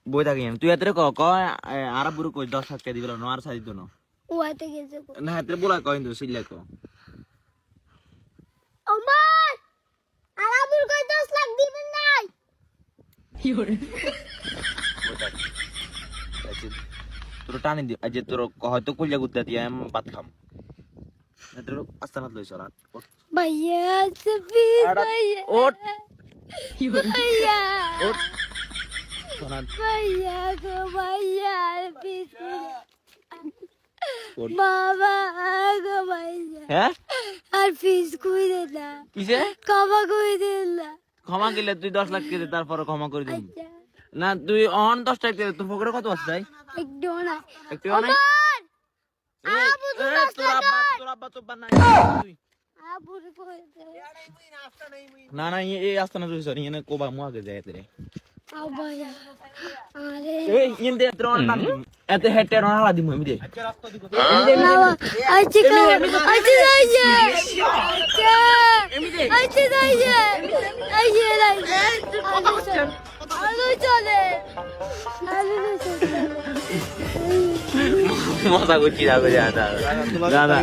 বই থাকি তুই এত ক আর বুড়ো কই 10 টাকা দিবেল ন আর সাইজ দনো ওয়াতে গেছে না এত বলা কই দো সিলে কো ওমর আরাবুর কই 10 লাখ দিবেন নাই কি করে তোর টানি দি আজ তোর হয়তো কইলা গুদ্দা দিয়া আমি ভাত খাম তোর আস্তানাত লইছ রাত ভাইয়া সফিস ভাইয়া ওঠ ভাইয়া ওঠ সোনাত ভাইয়া গো ভাইয়া পিস ওঠ বাবা গো ভাইয়া হ্যাঁ আর ফিস কই দেলা কিসে কবা কই দেলা ক্ষমা গেলে তুই 10 লাখ করে তারপর ক্ষমা করে দিবি আচ্ছা না তুই অন 10 টাকা দে তোর পকেটে কত আছে একটু না একটু অনেক আবু তোর আব্বা তো বানাই তুই আবুর কই দে না না এই আস্তানা তুই সরি এনে কোবা মু আগে যায় তেরে আবায়া আরে এই ইন্দে ত্রণ না এতে হেটে না হালা দিমু আমি দে আচ্ছা যাইয়ে আচ্ছা যাইয়ে আইয়ে আলু চলে মজা করছি না দাদা দাদা